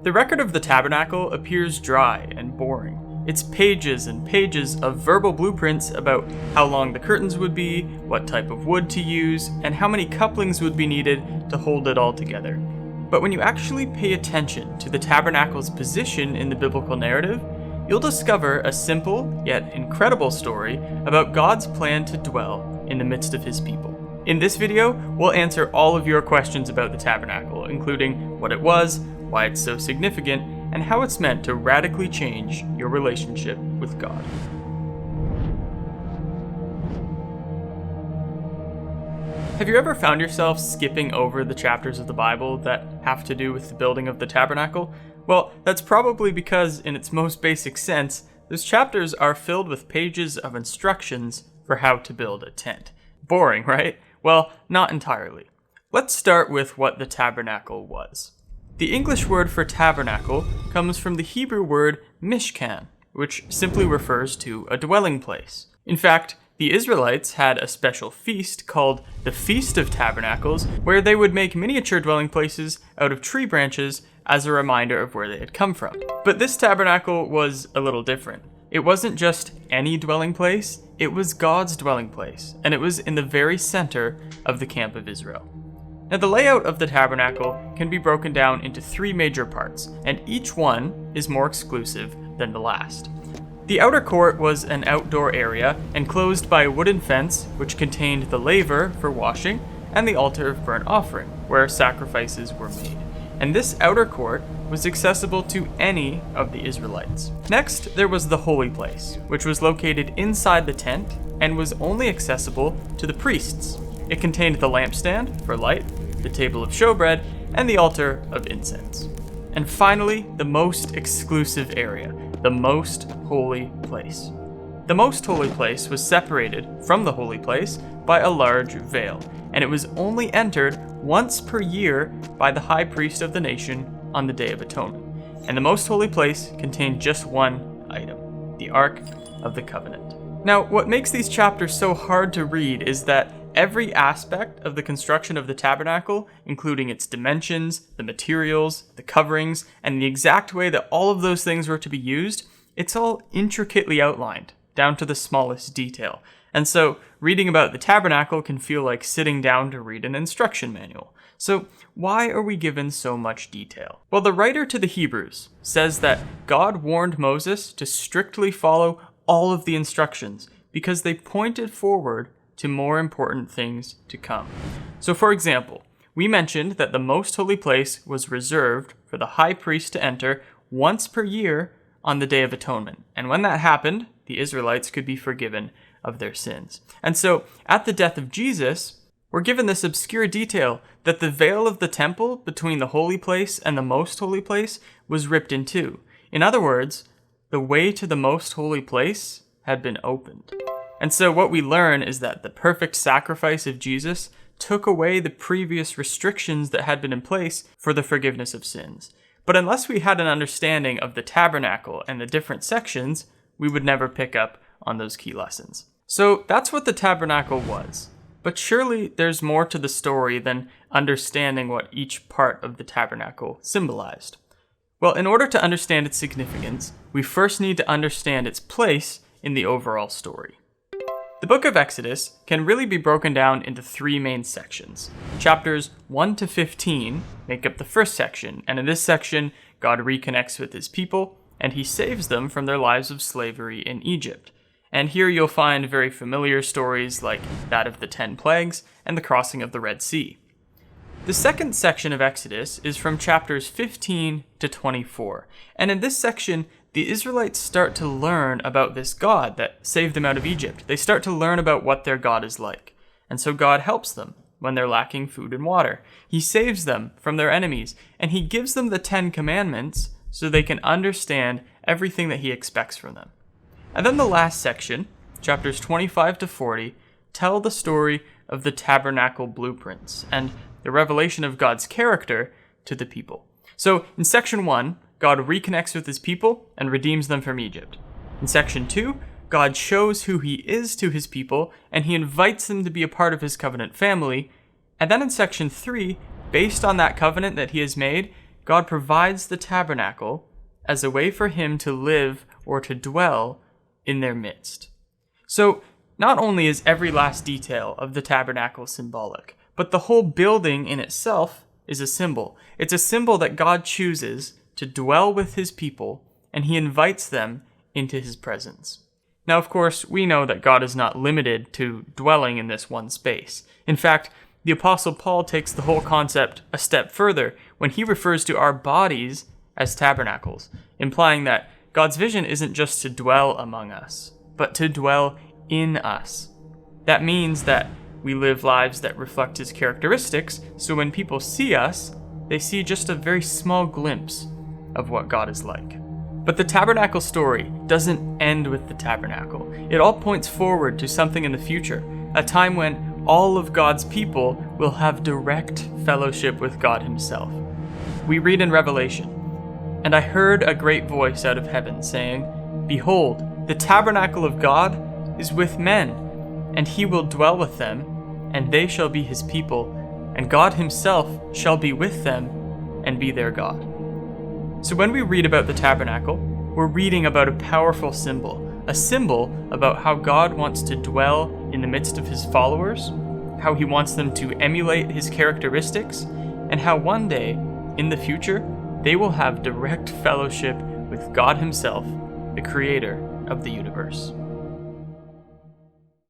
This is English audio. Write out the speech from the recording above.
The record of the tabernacle appears dry and boring. It's pages and pages of verbal blueprints about how long the curtains would be, what type of wood to use, and how many couplings would be needed to hold it all together. But when you actually pay attention to the tabernacle's position in the biblical narrative, you'll discover a simple yet incredible story about God's plan to dwell in the midst of his people. In this video, we'll answer all of your questions about the tabernacle, including what it was, why it's so significant, and how it's meant to radically change your relationship with God. Have you ever found yourself skipping over the chapters of the Bible that have to do with the building of the tabernacle? Well, that's probably because, in its most basic sense, those chapters are filled with pages of instructions for how to build a tent. Boring, right? Well, not entirely. Let's start with what the tabernacle was. The English word for tabernacle comes from the Hebrew word mishkan, which simply refers to a dwelling place. In fact, the Israelites had a special feast called the Feast of Tabernacles, where they would make miniature dwelling places out of tree branches as a reminder of where they had come from. But this tabernacle was a little different. It wasn't just any dwelling place, it was God's dwelling place, and it was in the very center of the camp of Israel. Now, the layout of the tabernacle can be broken down into three major parts, and each one is more exclusive than the last. The outer court was an outdoor area enclosed by a wooden fence which contained the laver for washing and the altar of burnt offering, where sacrifices were made. And this outer court was accessible to any of the Israelites. Next, there was the holy place, which was located inside the tent and was only accessible to the priests. It contained the lampstand for light, the table of showbread, and the altar of incense. And finally, the most exclusive area, the most holy place. The most holy place was separated from the holy place by a large veil, and it was only entered once per year by the high priest of the nation on the Day of Atonement. And the most holy place contained just one item, the Ark of the Covenant. Now, what makes these chapters so hard to read is that every aspect of the construction of the tabernacle, including its dimensions, the materials, the coverings, and the exact way that all of those things were to be used, it's all intricately outlined, down to the smallest detail. And so, reading about the tabernacle can feel like sitting down to read an instruction manual. So, why are we given so much detail? Well, the writer to the Hebrews says that God warned Moses to strictly follow all of the instructions because they pointed forward to more important things to come. So, for example, we mentioned that the most holy place was reserved for the high priest to enter once per year on the Day of Atonement. And when that happened, the Israelites could be forgiven of their sins. And so, at the death of Jesus, we're given this obscure detail that the veil of the temple between the holy place and the most holy place was ripped in two. In other words, the way to the most holy place had been opened. And so what we learn is that the perfect sacrifice of Jesus took away the previous restrictions that had been in place for the forgiveness of sins. But unless we had an understanding of the tabernacle and the different sections, we would never pick up on those key lessons. So that's what the tabernacle was. But surely there's more to the story than understanding what each part of the tabernacle symbolized. Well, in order to understand its significance, we first need to understand its place in the overall story. The book of Exodus can really be broken down into three main sections. Chapters 1 to 15 make up the first section, and in this section, God reconnects with his people, and he saves them from their lives of slavery in Egypt. And here you'll find very familiar stories like that of the 10 plagues and the crossing of the Red Sea. The second section of Exodus is from chapters 15 to 24, and in this section, the Israelites start to learn about this God that saved them out of Egypt. They start to learn about what their God is like. And so God helps them when they're lacking food and water. He saves them from their enemies, and he gives them the 10 commandments so they can understand everything that he expects from them. And then the last section, chapters 25 to 40, tell the story of the tabernacle blueprints and the revelation of God's character to the people. So in section 1, God reconnects with his people and redeems them from Egypt. In section 2, God shows who he is to his people, and he invites them to be a part of his covenant family. And then in section 3, based on that covenant that he has made, God provides the tabernacle as a way for him to live or to dwell in their midst. So, not only is every last detail of the tabernacle symbolic, but the whole building in itself is a symbol. It's a symbol that God chooses to dwell with his people, and he invites them into his presence. Now, of course, we know that God is not limited to dwelling in this one space. In fact, the Apostle Paul takes the whole concept a step further when he refers to our bodies as tabernacles, implying that God's vision isn't just to dwell among us, but to dwell in us. That means that we live lives that reflect his characteristics, so when people see us, they see just a very small glimpse of what God is like. But the tabernacle story doesn't end with the tabernacle. It all points forward to something in the future, a time when all of God's people will have direct fellowship with God himself. We read in Revelation, "And I heard a great voice out of heaven saying, 'Behold, the tabernacle of God is with men, and he will dwell with them, and they shall be his people, and God himself shall be with them and be their God.'" So when we read about the tabernacle, we're reading about a powerful symbol, a symbol about how God wants to dwell in the midst of his followers, how he wants them to emulate his characteristics, and how one day, in the future, they will have direct fellowship with God himself, the creator of the universe.